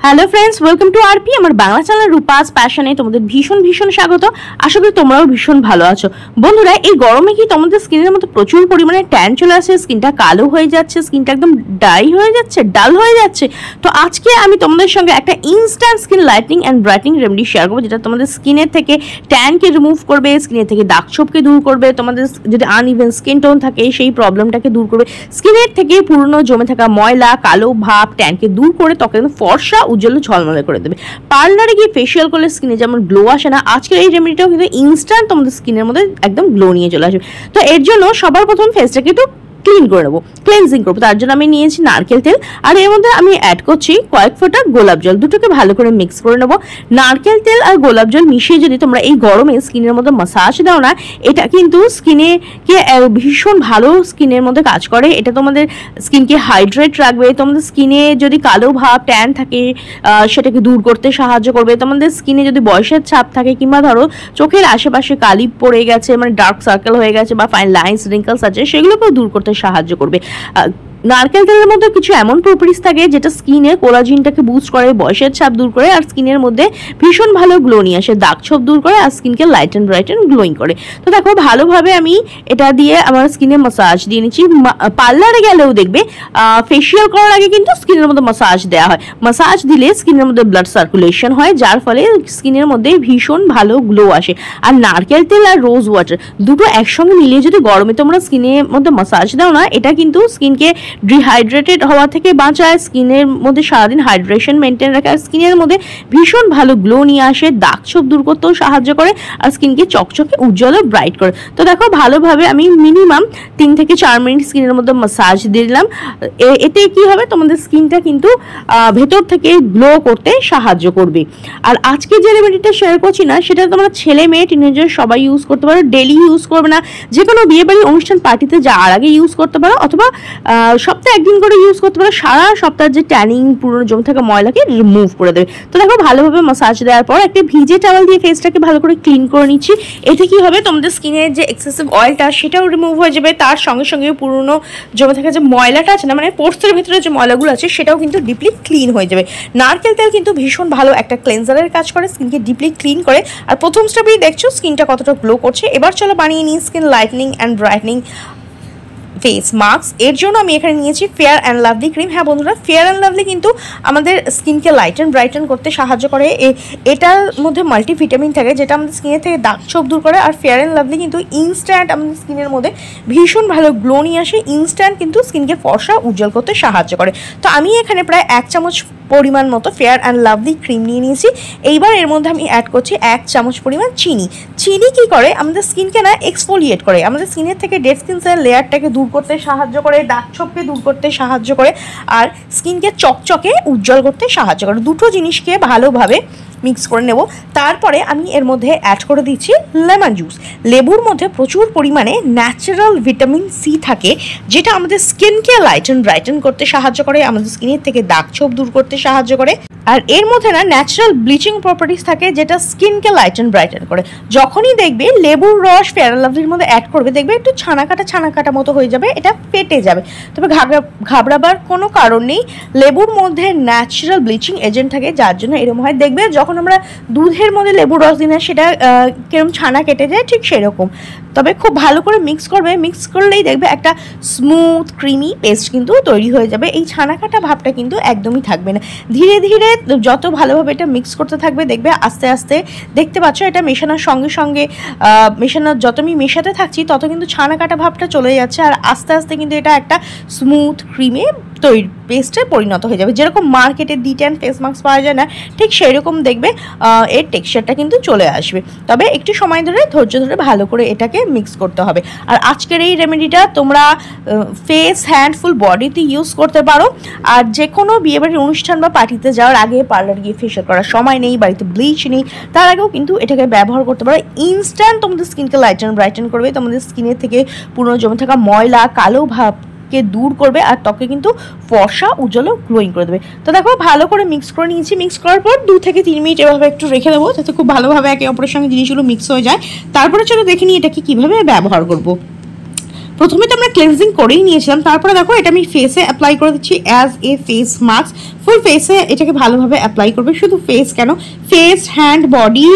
Hello friends, welcome to RP আমার Bangla channel Rupa's প্যাশনে তোমাদের ভীষণ ভীষণ স্বাগত। আশা করি তোমরাও ভীষণ ভালো আছো। বন্ধুরা, এই গরমে কি তোমাদের স্কিনের মধ্যে প্রচুর পরিমাণে ট্যান চলে আসে, স্কিনটা কালো হয়ে যাচ্ছে, স্কিনটা একদম ডাই হয়ে যাচ্ছে, ডাল হয়ে যাচ্ছে? তো আজকে আমি তোমাদের সঙ্গে একটা instant skin lightning and brightening remedy share করবো, যেটা তোমাদের স্কিনের থেকে ট্যানকে রিমুভ করবে, স্কিনের থেকে দাগ ছোপকে দূর করবে, তোমাদের যদি আনইভেন স্কিন টোন থাকে সেই প্রবলেমটাকে দূর করবে, স্কিনের থেকে পুরনো জমে থাকা ময়লা, কালো ভাব, ট্যানকে দূর করে ত্বকে ফর্সা উজ্জ্বল ঝলমলে করে দেবে। পার্লারে গিয়ে ফেসিয়াল করলে স্কিনে যেমন গ্লো আসে না, আজকের এই রেমেডিটাও কিন্তু ইনস্ট্যান্ট তোমাদের স্কিনের মধ্যে একদম গ্লো নিয়ে চলে আসবে। তো এর জন্য সবার প্রথম ফেসটাকে একটু ক্লিন করে নেবো, ক্লেন্সিং করবো। তার জন্য আমি নিয়েছি নারকেল তেল, আর এর মধ্যে আমি অ্যাড করছি কয়েক ফোঁটা গোলাপ জল। দুটোকে ভালো করে মিক্স করে নেবো। নারকেল তেল আর গোলাপ জল মিশিয়ে যদি তোমরা এই গরমে স্কিনের মধ্যে মাসাজ দাও না, এটা কিন্তু স্কিনকে ভীষণ ভালো স্কিনের মধ্যে কাজ করে। এটা তোমাদের স্কিনকে হাইড্রেট রাখবে, তোমাদের স্কিনে যদি কালো ভাব ট্যান থাকে সেটাকে দূর করতে সাহায্য করবে। তোমাদের স্কিনে যদি বয়সের ছাপ থাকে, কিংবা ধরো চোখের আশেপাশে কালি পড়ে গেছে, মানে ডার্ক সার্কেল হয়ে গেছে, বা ফাইন লাইন্স রিঙ্কলস আছে, সেগুলোকেও দূর করতে সাহায্য করবে। নারকেল তেলের মধ্যে কিছু এমন প্রপার্টিস থাকে যেটা স্কিনে কোলাজিনটাকে বুস্ট করে, বয়সের ছাপ দূর করে, আর স্কিনের মধ্যে ভীষণ ভালো গ্লো নিয়ে আসে, দাগ ছোপ দূর করে, আর স্কিনকে light and bright and glowing করে। তো দেখো, ভালোভাবে আমি এটা দিয়ে আমার স্কিনে মাসাজ দিয়ে নিচ্ছি। পার্লারে গেলেও দেখবে ফেসিয়াল করার আগে কিন্তু স্কিনের মধ্যে মাসাজ দেওয়া হয়। মাসাজ দিলে স্কিনের মধ্যে ব্লাড সার্কুলেশন হয়, যার ফলে স্কিনের মধ্যে ভীষণ ভালো গ্লো আসে। আর নারকেল তেল আর রোজ ওয়াটার দুটো একসঙ্গে মিলিয়ে যদি গরমে তোমরা স্কিনের মধ্যে মাসাজ দাও না, এটা কিন্তু স্কিনকে ডিহাইড্রেটেড হওয়া থেকে বাঁচায়, স্কিনের মধ্যে সারাদিন হাইড্রেশন মেনটেন রাখে, আর স্কিনের মধ্যে ভীষণ ভালো গ্লো নিয়ে আসে, দাগ ছোপ দূর করতেও সাহায্য করে, আর স্কিনকে চকচকে উজ্জ্বল ও ব্রাইট করে। তো দেখো, ভালোভাবে আমি মিনিমাম 3 থেকে 4 মিনিট স্কিনের মধ্যে মাসাজ দিয়ে দিলাম। এতে কি হবে, তোমাদের স্কিনটা কিন্তু ভেতর থেকে গ্লো করতে সাহায্য করবে। আর আজকে যে রেমেডিটা শেয়ার করছি না, সেটা তোমরা ছেলে মেয়ে টিনেজার সবাই ইউজ করতে পারো। ডেলি ইউজ করবে না, যে কোনো বিয়ে বাড়ি অনুষ্ঠান পার্টিতে যাওয়ার আগে ইউজ করতে পারো, অথবা সপ্তাহে একদিন করে ইউজ করতে পারো। সারা সপ্তাহের যে ট্যানিং, পুরনো জমে থাকা ময়লাকে রিমুভ করে দেবে। তো দেখো, ভালোভাবে মাসাজ দেওয়ার পর একটা ভিজে টাওয়াল দিয়ে ফেসটাকে ভালো করে ক্লিন করে নিচ্ছি। এতে কি হবে, তোমাদের স্কিনের যে এক্সেসিভ অয়েলটা সেটাও রিমুভ হয়ে যাবে, তার সঙ্গে সঙ্গে পুরনো জমে থাকা যে ময়লাটা আছে না, মানে পোর্সের ভিতরে যে ময়লাগুলো আছে, সেটাও কিন্তু ডিপলি ক্লিন হয়ে যাবে। নারকেল তেল কিন্তু ভীষণ ভালো একটা ক্লেন্সারের কাজ করে, স্কিনকে ডিপলি ক্লিন করে। আর প্রথম স্টেপেই দেখছো স্কিনটা কতটা গ্লো করছে। এবার চলো বানিয়ে নিই skin lightning and brightening face mask. এর জন্য আমি এখানে নিয়েছি ফেয়ার অ্যান্ড লাভলি ক্রিম। হ্যাঁ বন্ধুরা, ফেয়ার অ্যান্ড লাভলি কিন্তু আমাদের স্কিনকে লাইট অ্যান্ড ব্রাইটেন করতে সাহায্য করে। এটার মধ্যে মাল্টিভিটামিন থাকে, যেটা আমাদের স্কিনের থেকে দাগ ছোপ দূর করে। আর ফেয়ার অ্যান্ড লাভলি কিন্তু ইনস্ট্যান্ট আমাদের স্কিনের মধ্যে ভীষণ ভালো গ্লো নিয়ে আসে, ইনস্ট্যান্ট কিন্তু স্কিনকে ফর্সা উজ্জ্বল করতে সাহায্য করে। তো আমি এখানে প্রায় 1 চামচ পরিমাণ মতো ফেয়ার অ্যান্ড লাভলি ক্রিম নিয়ে নিয়েছি। এইবার এর মধ্যে আমি অ্যাড করছি 1 চামচ পরিমাণ চিনি। চিনি কি করে, আমাদের স্কিনকে না এক্সফোলিয়েট করে, আমাদের স্কিনের থেকে ডেড স্কিন সেল লেয়ারটাকে দূর করতে সাহায্য করে, দাগ ছোপকে দূর করতে সাহায্য করে, আর স্কিনকে চকচকে উজ্জ্বল করতে সাহায্য করে। দুটো জিনিসকে ভালোভাবে মিক্স করে নেব। তারপরে আমি এর মধ্যে অ্যাড করে দিচ্ছি লেমন জুস। লেবুর মধ্যে প্রচুর পরিমাণে ন্যাচারাল ভিটামিন সি থাকে, যেটা আমাদের স্কিনকে লাইট অ্যান্ড ব্রাইটেন করতে সাহায্য করে, আমাদের স্কিনের থেকে দাগ ছোপ দূর করতে সাহায্য করে। আর এর মধ্যে না ন্যাচারাল ব্লিচিং প্রপার্টিস থাকে, যেটা স্কিনকে লাইট অ্যান্ড ব্রাইটেন করে। যখনই দেখবে লেবুর রস ফেয়ার অ্যান্ড লাভলির মধ্যে অ্যাড করবে, দেখবে একটু ছানা কাটা মতো হয়ে যাবে, এটা ফেটে যাবে। তবে ঘাবড়াবার কোনো কারণ নেই, লেবুর মধ্যে ন্যাচারাল ব্লিচিং এজেন্ট থাকে, যার জন্য এরকম হয়। দেখবে যখন আমরা দুধের মধ্যে লেবুর রস দিই না, সেটা কিরকম ছানা কেটে যায়, ঠিক সেরকম। তবে খুব ভালো করে মিক্স করবে, মিক্স করলেই দেখবে একটা স্মুথ ক্রিমি পেস্ট কিন্তু তৈরি হয়ে যাবে। এই ছানা কাটা ভাবটা কিন্তু একদমই থাকবে না। ধীরে ধীরে যত ভালোভাবে এটা মিক্স করতে থাকবে, দেখবে আস্তে আস্তে, দেখতে পাচ্ছ এটা মেশানোর সঙ্গে সঙ্গে যত আমি মেশাতে থাকছি, তত কিন্তু ছানা কাটা ভাবটা চলে যাচ্ছে, আর আস্তে আস্তে কিন্তু এটা একটা স্মুথ ক্রিমে পেস্টে পরিণত হয়ে যাবে। যেরকম মার্কেটে D10 ফেস মাস্ক পাওয়া যায় না, ঠিক সেরকম দেখবে এর টেক্সচারটা কিন্তু চলে আসবে। তবে একটু সময় ধরে ধৈর্য ধরে ভালো করে এটাকে মিক্স করতে হবে। আর আজকের এই রেমেডিটা তোমরা ফেস, হ্যান্ড, ফুল বডিতে ইউজ করতে পারো। আর যে কোনো বিয়েবাড়ির অনুষ্ঠান বা পার্টিতে যাওয়ার আগে, পার্লার গিয়ে ফেশিয়াল করার সময় নেই, বাড়িতে ব্লিচ নেই, তার আগেও কিন্তু এটাকে ব্যবহার করতে পারো। ইনস্ট্যান্ট তোমাদের স্কিনকে লাইট অ্যান্ড ব্রাইটেন করবে, তোমাদের স্কিনের থেকে পুরনো জমে থাকা ময়লা, কালো ভাবকে দূর করবে, আর ত্বকে কিন্তু ফর্সা উজ্জ্বল গ্লোয়িং করে দেবে। তো দেখো, ভালো করে মিক্স করে নিয়েছি। মিক্স করার পর 2 থেকে 3 মিনিট এভাবে একটু রেখে দেবো, যাতে খুব ভালোভাবে একে অপরের সঙ্গে জিনিসগুলো মিক্স হয়ে যায়। তারপরে চলো দেখে নিই এটাকে কীভাবে ব্যবহার করবো। প্রথমে তো আমরা ক্লেন্সিং করেই নিয়েছিলাম, তারপরে দেখো এটা আমি ফেসে অ্যাপ্লাই করে দিচ্ছি অ্যাজ এ ফেস মাস্ক। ফুল ফেসে এটাকে ভালোভাবে অ্যাপ্লাই করবে, শুধু ফেস কেন, ফেস, হ্যান্ড, বডি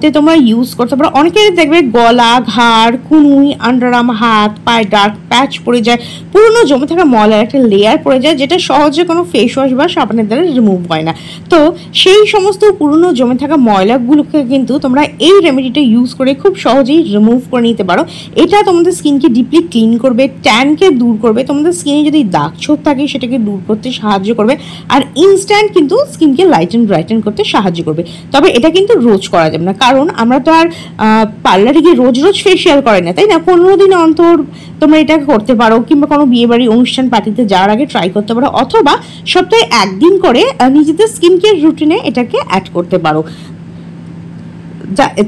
তে তোমরা ইউজ করতে পারো। অনেকে দেখবে গলা, ঘাড়, কুনুই, আন্ডারআর্ম, হাত পায়ে ডার্ক প্যাচ পড়ে যায়, পুরনো জমে থাকা ময়লার একটা লেয়ার পড়ে যায়, যেটা সহজে কোনো ফেস ওয়াশ বা সাবানের দ্বারা রিমুভ হয় না। তো সেই সমস্ত পুরনো জমে থাকা ময়লাগুলোকে কিন্তু তোমরা এই রেমেডিটা ইউজ করে খুব সহজেই রিমুভ করে নিতে পারো। এটা তোমাদের স্কিনকে ডিপলি ক্লিন করবে, ট্যানকে দূর করবে, তোমাদের স্কিনে যদি দাগ ছোপ থাকে সেটাকে দূর করতে সাহায্য করবে, আর ইনস্ট্যান্ট কিন্তু স্কিনকে লাইটেন ব্রাইটেন করতে সাহায্য করবে। তবে এটা কিন্তু রোজ করা যাবে না, কারণ আমরা তো আর পার্লারে গিয়ে রোজ রোজ ফেসিয়াল করে না, তাই না? 15 দিন অন্তর তোমরা এটা করতে পারো, কিংবা কোনো বিয়ে বাড়ি অনুষ্ঠান পার্টিতে যাওয়ার আগে ট্রাই করতে পারো, অথবা সপ্তাহে একদিন করে নিজেদের স্কিন কেয়ার রুটিনে এটাকে অ্যাড করতে পারো।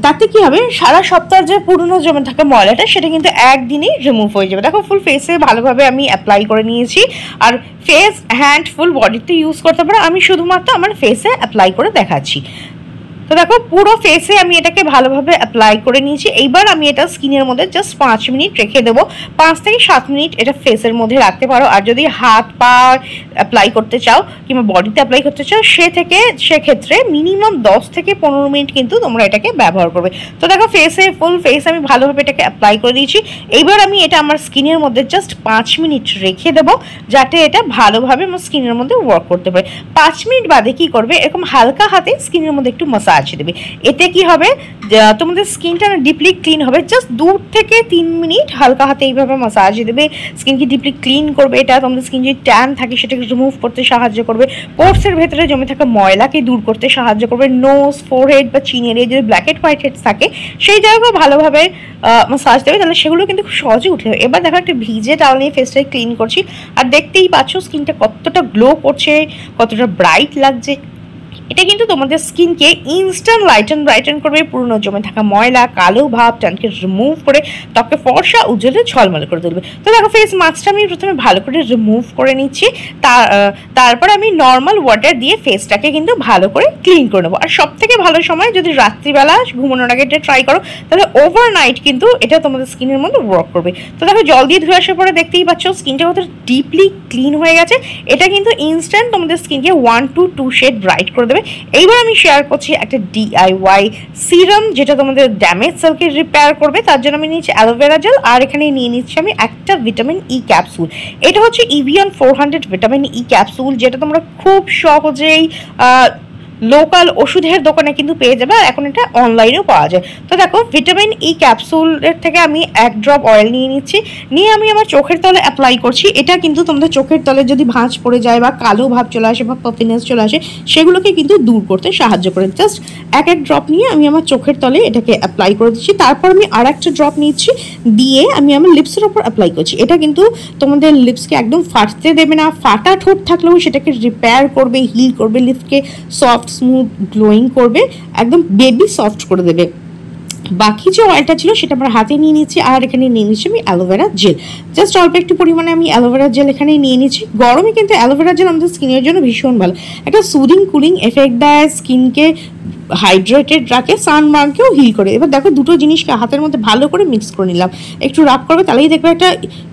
তাতে কি হবে, সারা সপ্তাহের যে পুরনো জমে থাকা ময়লাটা সেটা কিন্তু একদিনেই রিমুভ হয়ে যাবে। দেখো ফুল ফেসে ভালোভাবে আমি অ্যাপ্লাই করে নিয়েছি, আর ফেস, হ্যান্ড, ফুল বডিতে ইউজ করতে পারো। আমি শুধুমাত্র আমার ফেসে অ্যাপ্লাই করে দেখাচ্ছি। তো দেখো পুরো ফেসে আমি এটাকে ভালোভাবে অ্যাপ্লাই করে নিয়েছি। এইবার আমি এটা স্কিনের মধ্যে জাস্ট 5 মিনিট রেখে দেবো। 5 থেকে 7 মিনিট এটা ফেসের মধ্যে রাখতে পারো। আর যদি হাত পা অ্যাপ্লাই করতে চাও কিংবা বডিতে অ্যাপ্লাই করতে চাও, সেক্ষেত্রে মিনিমাম 10 থেকে 15 মিনিট কিন্তু তোমরা এটাকে ব্যবহার করবে। তো দেখো ফেসে, ফুল ফেস আমি ভালোভাবে এটাকে অ্যাপ্লাই করে দিয়েছি। এইবার আমি এটা আমার স্কিনের মধ্যে জাস্ট 5 মিনিট রেখে দেবো, যাতে এটা ভালোভাবে আমার স্কিনের মধ্যে ওয়ার্ক করতে পারে। 5 মিনিট বাদে কি করবে, এরকম হালকা হাতে স্কিনের মধ্যে একটু মাসাজ দেবে। এতে কি হবে, তোমাদের স্কিনটা ডিপলি ক্লিন হবে। জাস্ট 2 থেকে 3 মিনিট হালকা হাতে এইভাবে মাসাজ দেবে, স্কিনকে ডিপলি ক্লিন করবে। এটা তোমাদের স্কিন যদি ট্যান থাকে সেটাকে রিমুভ করতে সাহায্য করবে, পোর্সের ভেতরে জমে থাকা ময়লাকে দূর করতে সাহায্য করবে, নোজ, ফোরহেড বা চিন এরিয়া যদি ব্ল্যাক হেড হোয়াইট হেডস থাকে সেই জায়গায় ভালোভাবে মাসাজ দেবে, তাহলে সেগুলো কিন্তু খুব সহজে উঠে যাবে। এবার দেখো একটা ভিজে টাওয়াল নিয়ে ফেসটাকে ক্লিন করছি, আর দেখতেই পাচ্ছ স্কিনটা কতটা গ্লো করছে, কতটা ব্রাইট লাগছে। এটা কিন্তু তোমাদের স্কিনকে ইনস্ট্যান্ট লাইটেন ব্রাইটেন করবে, পুরনো জমে থাকা ময়লা, কালো ভাব, ট্যানকে রিমুভ করে ত্বককে ফর্সা উজ্জ্বলে ঝলমল করে তুলবে। তো দেখো ফেস মাস্কটা আমি প্রথমে ভালো করে রিমুভ করে নিচ্ছি, তারপর আমি নর্মাল ওয়াটার দিয়ে ফেসটাকে কিন্তু ভালো করে ক্লিন করে নেবো। আর সব থেকে ভালো সময় যদি রাত্রিবেলা ঘুমানোর আগে এটা ট্রাই করো, তাহলে ওভারনাইট কিন্তু এটা তোমাদের স্কিনের মধ্যে ওয়ার্ক করবে। তো দেখো জল দিয়ে ধুয়ে আসার পরে দেখতেই পাচ্ছ স্কিনটা কত ডিপলি ক্লিন হয়ে গেছে। এটা কিন্তু ইনস্ট্যান্ট তোমাদের স্কিনকে 1 to 2 শেড ব্রাইট করে দেবে। এইবার আমি শেয়ার করছি একটা DIY সিরাম, যেটা তোমাদের ড্যামেজ সেলকে রিপেয়ার করবে। তার জন্য আমি নিয়েছি অ্যালোভেরা জেল, আর এখানে নিয়ে নিচ্ছি আমি একটা ভিটামিন ই ক্যাপসুল। এটা হচ্ছে Evian 400 ভিটামিন ই ক্যাপসুল, যেটা তোমরা খুব সহজেই লোকাল ওষুধের দোকানে কিন্তু পেয়ে যাবে, আর এখন এটা অনলাইনেও পাওয়া যায়। তো দেখো ভিটামিন ই ক্যাপসুলের থেকে আমি 1 ড্রপ অয়েল নিয়ে নিচ্ছি, নিয়ে আমি আমার চোখের তলে অ্যাপ্লাই করছি। এটা কিন্তু তোমাদের চোখের তলে যদি ভাঁজ পড়ে যায় বা কালো ভাব চলে আসে বা পাফিনেস চলে আসে, সেগুলোকে কিন্তু দূর করতে সাহায্য করে। জাস্ট 1 ড্রপ নিয়ে আমি আমার চোখের তলে এটাকে অ্যাপ্লাই করে দিচ্ছি। তারপর আমি আর একটা ড্রপ নিচ্ছি, দিয়ে আমি আমার লিপসের ওপর অ্যাপ্লাই করছি। এটা কিন্তু তোমাদের লিপসকে একদম ফাটতে দেবে না, ফাটা ঠোঁট থাকলেও সেটাকে রিপেয়ার করবে, হিল করবে, লিপসকে সফট স্মুথ গ্লোয়িং করবে, একদম বেবি সফট করে দেবে। বাকি যে অয়েলটা ছিল সেটা আমার হাতে নিয়ে নিচ্ছি, আর এখানে নিয়ে নিচ্ছি আমি অ্যালোভেরা জেল। জাস্ট অল্প একটু পরিমাণে আমি অ্যালোভেরা জেল এখানে নিয়ে নিচ্ছি। গরমে কিন্তু অ্যালোভেরা জেল আমাদের স্কিনের জন্য ভীষণ ভালো, একটা সুদিং কুলিং এফেক্ট দেয়, স্কিনকে হাইড্রেটেড রাখে, সানবার্নকেও হিল করে। এবার দেখো দুটো জিনিসকে হাতের মধ্যে ভালো করে মিক্স করে নিলাম, একটু রাব করবে, তাহলেই দেখবে একটা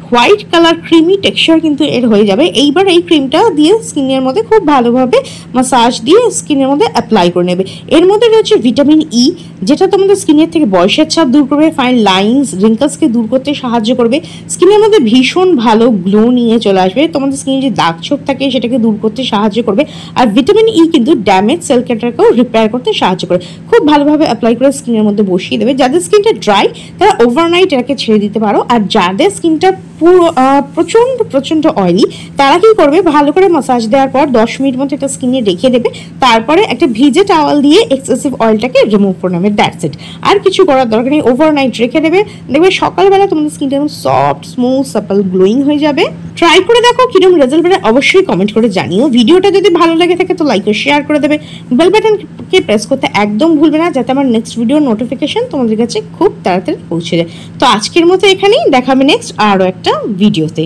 হোয়াইট কালার ক্রিমি টেক্সচার কিন্তু এর হয়ে যাবে। এইবার এই ক্রিমটা দিয়ে স্কিনের মধ্যে খুব ভালোভাবে মাসাজ দিয়ে স্কিনের মধ্যে অ্যাপ্লাই করে নেবে। এর মধ্যে রয়েছে ভিটামিন ই, যেটা তোমাদের স্কিনের থেকে বয়সের ছাপ দূর করবে, ফাইন লাইন্স, রিঙ্কলসকে দূর করতে সাহায্য করবে, স্কিনের মধ্যে ভীষণ ভালো গ্লো নিয়ে চলে আসবে, তোমাদের স্কিনে যে দাগ ছোপ থাকে সেটাকে দূর করতে সাহায্য করবে। আর ভিটামিন ই কিন্তু ড্যামেজ সেল ক্যাটারকেও রিপেয়ার করতে সাহায্য করে। খুব ভালোভাবে অ্যাপ্লাই করে স্কিনের মধ্যে বসিয়ে দেবে। যাদের স্কিনটা ড্রাই তারা ওভারনাইট এটাকে ছেড়ে দিতে পারো, আর যাদের স্কিনটা পুরো প্রচণ্ড অয়েলি তারা কি করবে, ভালো করে মাসাজ দেওয়ার পর 10 মিনিট মতো এটা স্কিনে রেখে দেবে, তারপরে একটা ভিজে টাওয়াল দিয়ে এক্সেসিভ অয়েলটাকে রিমুভ করে নেবে। দ্যাটস ইট, আর কিছু করার দরকার নেই। ওভারনাইট রেখে দেবে, দেখবে সকালবেলা তোমাদের স্কিনটা একদম সফট, স্মুথ, সাপল, গ্লোয়িং হয়ে যাবে। ট্রাই করে দেখো কিরকম রেজাল্ট পেলে অবশ্যই কমেন্ট করে জানিও। ভিডিওটা যদি ভালো লাগে থাকে তো লাইক ও শেয়ার করে দেবে, বেল বাটনকে প্রেস করতে একদম ভুলবে না, যাতে আমার নেক্সট ভিডিওর নোটিফিকেশন তোমাদের কাছে খুব তাড়াতাড়ি পৌঁছে যায়। তো আজকের মতো এখানেই, দেখাবে নেক্সট আরও একটা ভিডিওতে।